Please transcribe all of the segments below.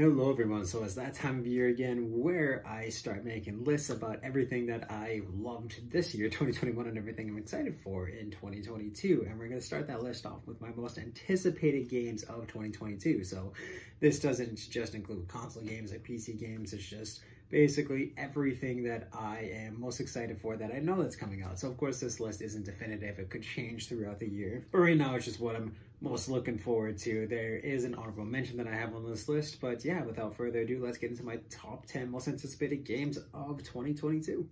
Hello everyone, so it's that time of year again where I start making lists about everything that I loved this year, 2021, and everything I'm excited for in 2022. And we're going to start that list off with my most anticipated games of 2022. So this doesn't just include console games like PC games, it's just basically everything that I am most excited for that I know that's coming out. So of course this list isn't definitive, it could change throughout the year, but right now it's just what I'm most looking forward to. There is an honorable mention that I have on this list, but yeah, without further ado, let's get into my top 10 most anticipated games of 2022.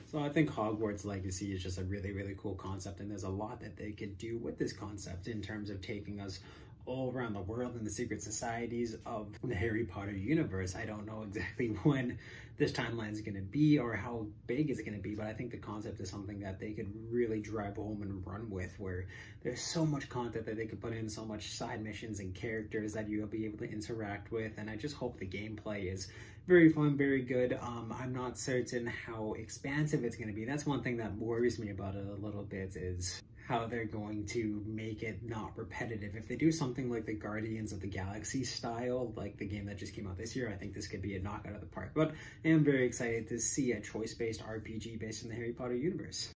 So I think Hogwarts Legacy is just a really cool concept, and there's a lot that they could do with this concept in terms of taking us all around the world in the secret societies of the Harry Potter universe. I don't know exactly when this timeline is going to be or how big it's going to be, but I think the concept is something that they could really drive home and run with, where there's so much content that they could put in, so much side missions and characters that you'll be able to interact with, and I just hope the gameplay is very fun, very good. I'm not certain how expansive it's going to be. That's one thing that worries me about it a little bit, is how they're going to make it not repetitive. If they do something like the Guardians of the Galaxy style, like the game that just came out this year, I think this could be a knockout of the park. But I am very excited to see a choice-based RPG based in the Harry Potter universe.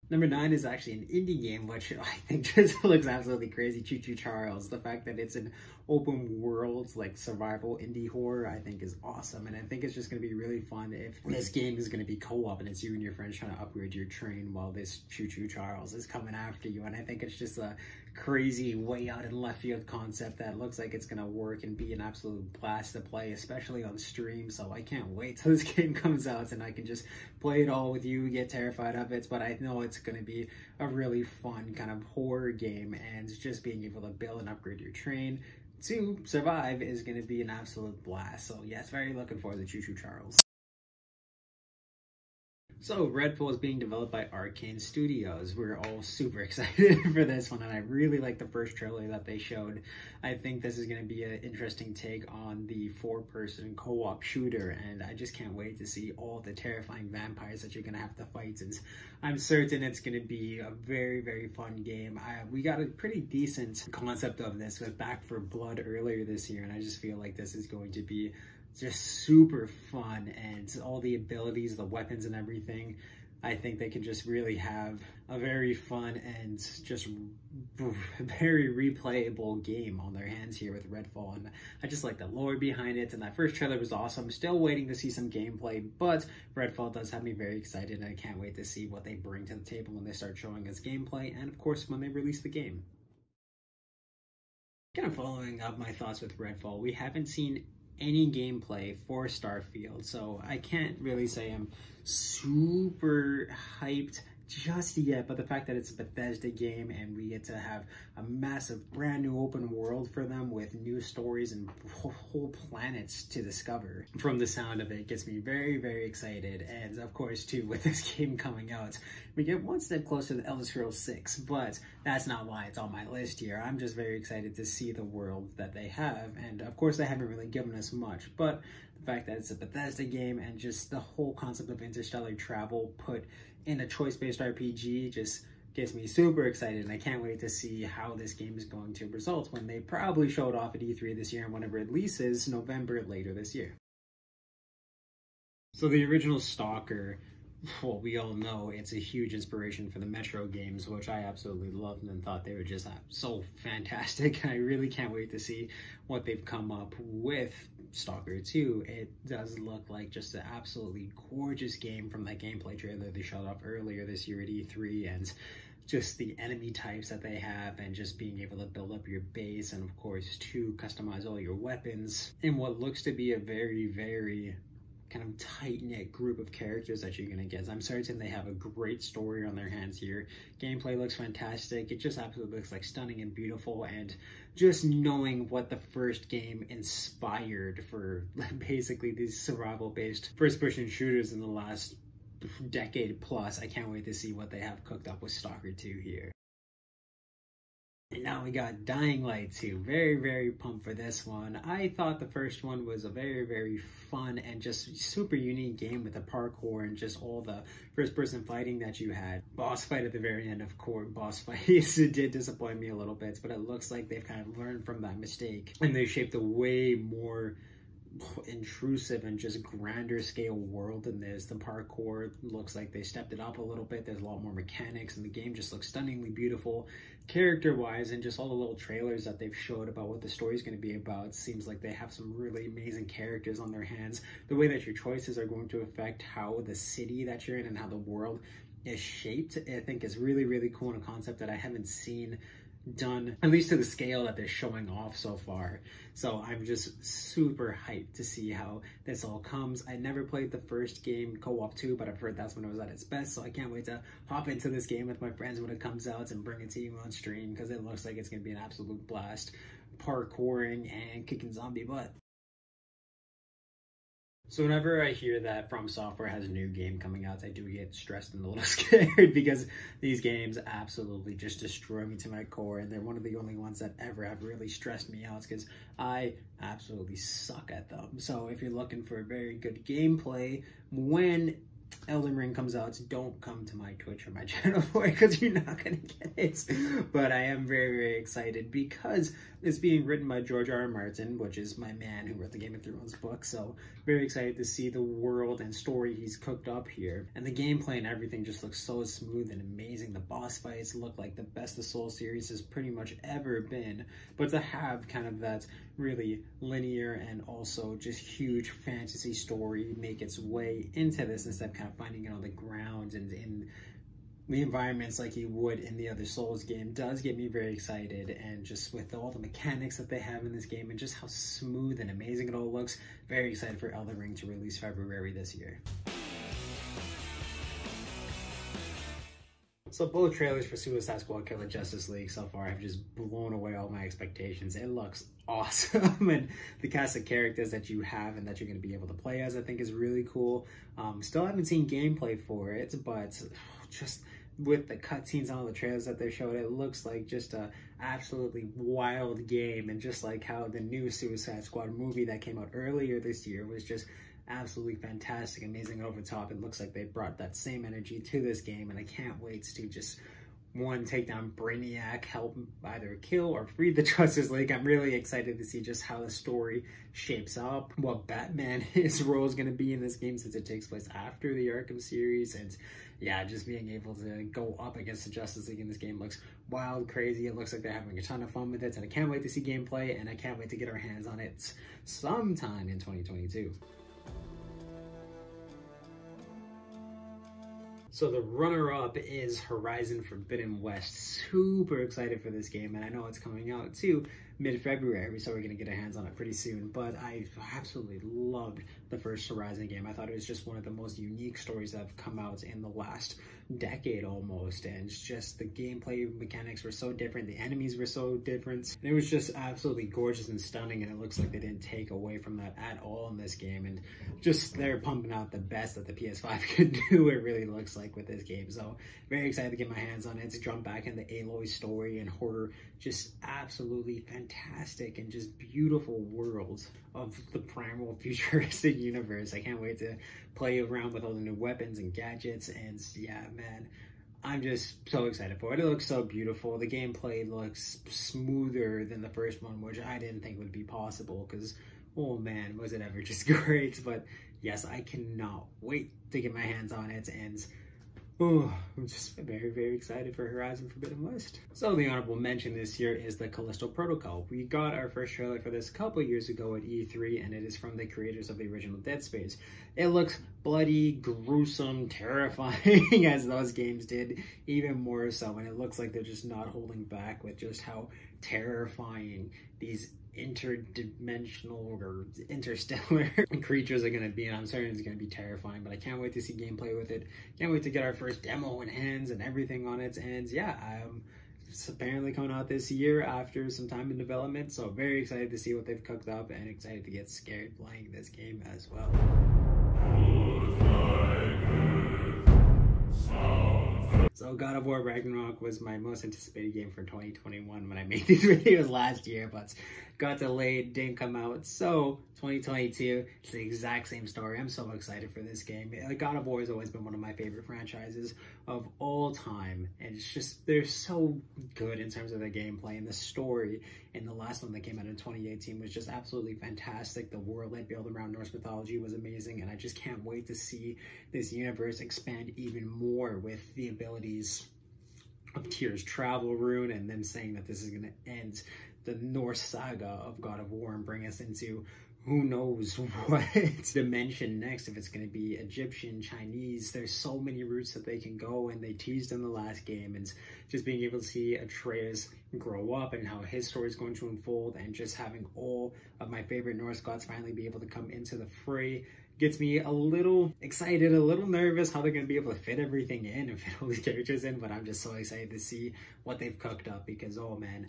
Number 9 is actually an indie game, which I think just looks absolutely crazy. Choo Choo Charles. The fact that it's an open world, like survival indie horror, I think is awesome. And I think it's just going to be really fun if this game is going to be co-op and it's you and your friends trying to upgrade your train while this Choo Choo Charles is coming after you. And I think it's just a crazy, way out in left field concept that looks like it's going to work and be an absolute blast to play, especially on stream. So I can't wait till this game comes out and I can just play it all with you, get terrified of it. But I know it's going to be a really fun kind of horror game, and just being able to build and upgrade your train to survive is going to be an absolute blast. So yes, very looking forward to Choo Choo Charles. So Redfall is being developed by Arcane Studios. We're all super excited for this one, and I really like the first trailer that they showed. I think this is going to be an interesting take on the 4-person co-op shooter, and I just can't wait to see all the terrifying vampires that you're going to have to fight, since I'm certain it's going to be a very fun game. We got a pretty decent concept of this with Back 4 Blood earlier this year, and I just feel like this is going to be just super fun, and all the abilities, the weapons and everything, I think they can just really have a very fun and just very replayable game on their hands here with Redfall. And I just like the lore behind it, and that first trailer was awesome. Still waiting to see some gameplay, but Redfall does have me very excited, and I can't wait to see what they bring to the table when they start showing us gameplay, and of course when they release the game. Kind of following up my thoughts with Redfall, we haven't seen any gameplay for Starfield, so I can't really say I'm super hyped just yet, but the fact that it's a Bethesda game and we get to have a massive brand new open world for them with new stories and whole planets to discover, from the sound of it, gets me very excited. And of course too, with this game coming out, we get one step closer to Elder Scrolls 6, but that's not why it's on my list here. I'm just very excited to see the world that they have, and of course they haven't really given us much, but the fact that it's a Bethesda game and just the whole concept of interstellar travel put in a choice-based RPG just gets me super excited, and I can't wait to see how this game is going to result when they probably show it off at E3 this year and whenever it releases, November later this year. So the original Stalker, well, we all know it's a huge inspiration for the Metro games, which I absolutely loved and thought they were just so fantastic. I really can't wait to see what they've come up with Stalker 2. It does look like just an absolutely gorgeous game from that gameplay trailer they showed off earlier this year at E3, and just the enemy types that they have, and just being able to build up your base, and of course to customize all your weapons in what looks to be a very kind of tight-knit group of characters that you're gonna get. I'm certain they have a great story on their hands here. Gameplay looks fantastic. It just absolutely looks like stunning and beautiful, and just knowing what the first game inspired for basically these survival-based first-person shooters in the last decade plus, I can't wait to see what they have cooked up with Stalker 2 here. And now we got Dying Light 2. Very, very pumped for this one. I thought the first one was a very, very fun and just super unique game with the parkour and just all the first-person fighting that you had. Boss fight at the very end, of course, boss fights did disappoint me a little bit, but it looks like they've kind of learned from that mistake. And they shaped a way more intrusive and just grander scale world than this. The parkour looks like they stepped it up a little bit. There's a lot more mechanics, and the game just looks stunningly beautiful character wise, and just all the little trailers that they've showed about what the story is going to be about. It seems like they have some really amazing characters on their hands. The way that your choices are going to affect how the city that you're in and how the world is shaped, I think is really, really cool, and a concept that I haven't seen done, at least to the scale that they're showing off so far. So I'm just super hyped to see how this all comes. I never played the first game co-op 2, but I've heard that's when it was at its best, so I can't wait to hop into this game with my friends when it comes out and bring it to you on stream, because it looks like it's going to be an absolute blast, parkouring and kicking zombie butt. So whenever I hear that From Software has a new game coming out, I do get stressed and a little scared, because these games absolutely just destroy me to my core, and they're one of the only ones that ever have really stressed me out, because I absolutely suck at them. So if you're looking for very good gameplay when Elden Ring comes out, don't come to my Twitch or my channel for it, because you're not going to get it. But I am very, very excited because it's being written by George R.R. Martin, which is my man who wrote the Game of Thrones book. So very excited to see the world and story he's cooked up here. And the gameplay and everything just looks so smooth and amazing. The boss fights look like the best the Souls series has pretty much ever been. But to have kind of that really linear and also just huge fantasy story make its way into this, instead of kind of finding it on the ground and in the environments like you would in the other Souls game, does get me very excited. And just with all the mechanics that they have in this game and just how smooth and amazing it all looks, very excited for Elden Ring to release February this year. So both trailers for Suicide Squad Kill the Justice League so far have just blown away all my expectations. It looks awesome, and the cast of characters that you have and that you're going to be able to play as, I think, is really cool. Still haven't seen gameplay for it, but just with the cutscenes and all the trailers that they showed, it looks like just a absolutely wild game. And just like how the new Suicide Squad movie that came out earlier this year was just absolutely fantastic, amazing, over the top, it looks like they brought that same energy to this game, and I can't wait to just, one, take down Brainiac, help either kill or free the Justice League. I'm really excited to see just how the story shapes up, what Batman, his role is going to be in this game, since it takes place after the Arkham series. And yeah, just being able to go up against the Justice League in this game looks wild, crazy. It looks like they're having a ton of fun with it, and I can't wait to see gameplay, and I can't wait to get our hands on it sometime in 2022. So the runner-up is Horizon Forbidden West. Super excited for this game, and I know it's coming out too mid-February, so we're gonna get our hands on it pretty soon. But I absolutely loved the first Horizon game. I thought it was just one of the most unique stories that have come out in the last decade almost, and it's just the gameplay mechanics were so different, the enemies were so different, and it was just absolutely gorgeous and stunning, and it looks like they didn't take away from that at all in this game. And just they're pumping out the best that the PS5 could do, it really looks like, with this game. So very excited to get my hands on it, to jump back into Aloy's story and her just absolutely fantastic and just beautiful world of the primal futuristic universe. I can't wait to play around with all the new weapons and gadgets, and yeah, man, I'm just so excited for it. It looks so beautiful. The gameplay looks smoother than the first one, which I didn't think would be possible, because oh man, was it ever just great. But yes, I cannot wait to get my hands on it, and oh, I'm just very, very excited for Horizon Forbidden West. So the honorable mention this year is the Callisto Protocol. We got our first trailer for this a couple years ago at E3, and it is from the creators of the original Dead Space. It looks bloody, gruesome, terrifying, as those games did, even more so, and it looks like they're just not holding back with just how terrifying these interdimensional or interstellar creatures are going to be, and I'm certain it's going to be terrifying. But I can't wait to see gameplay with it. Can't wait to get our first demo in hands and everything on it. And yeah, it's apparently coming out this year after some time in development, so very excited to see what they've cooked up, and excited to get scared playing this game as well. So So God of War Ragnarok was my most anticipated game for 2021 when I made these videos last year, but got delayed, didn't come out. So 2022, it's the exact same story. I'm so excited for this game. God of War has always been one of my favorite franchises of all time. And it's just, they're so good in terms of the gameplay and the story. And the last one that came out in 2018 was just absolutely fantastic. The world they built around Norse mythology was amazing. And I just can't wait to see this universe expand even more with the abilities of Tyr's travel rune, and then saying that this is going to end the Norse saga of God of War and bring us into who knows what dimension next, if it's going to be Egyptian, Chinese. There's so many routes that they can go, and they teased in the last game, and just being able to see Atreus grow up and how his story is going to unfold, and just having all of my favorite Norse gods finally be able to come into the fray gets me a little excited, a little nervous how they're going to be able to fit everything in and fit all these characters in, but I'm just so excited to see what they've cooked up, because oh man,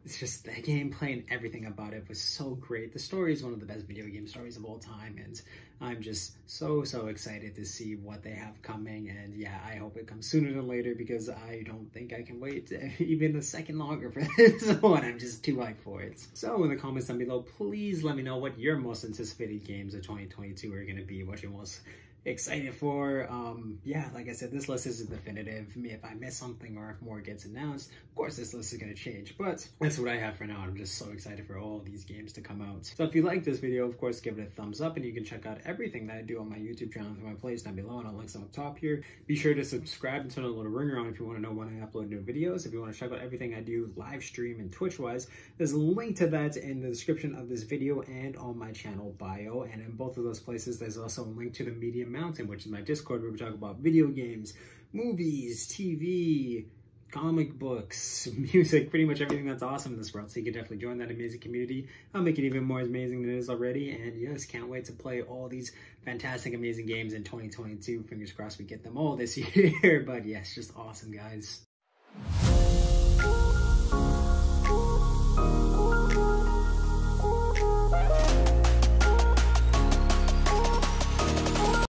it's just the gameplay and everything about it was so great. The story is one of the best video game stories of all time, and I'm just so excited to see what they have coming. And yeah, I hope it comes sooner than later, because I don't think I can wait even a second longer for this one. I'm just too hyped for it. So in the comments down below, please let me know what your most anticipated games of 2022 are going to be, what you're most excited for. Yeah, like I said, this list isn't definitive. If I miss something or if more gets announced, of course this list is going to change, but that's what I have for now. I'm just so excited for all these games to come out. So if you like this video, of course, give it a thumbs up, and you can check out everything that I do on my YouTube channel through my playlist down below, and I'll link some up top here. Be sure to subscribe and turn on the little ringer on if you want to know when I upload new videos. If you want to check out everything I do live stream and Twitch wise, there's a link to that in the description of this video and on my channel bio, and in both of those places there's also a link to the Media Mountain, which is my Discord, where we talk about video games, movies, TV, comic books, music, pretty much everything that's awesome in this world. So you can definitely join that amazing community. I'll make it even more amazing than it is already. And yes, can't wait to play all these fantastic, amazing games in 2022. Fingers crossed we get them all this year. But yes, just awesome, guys.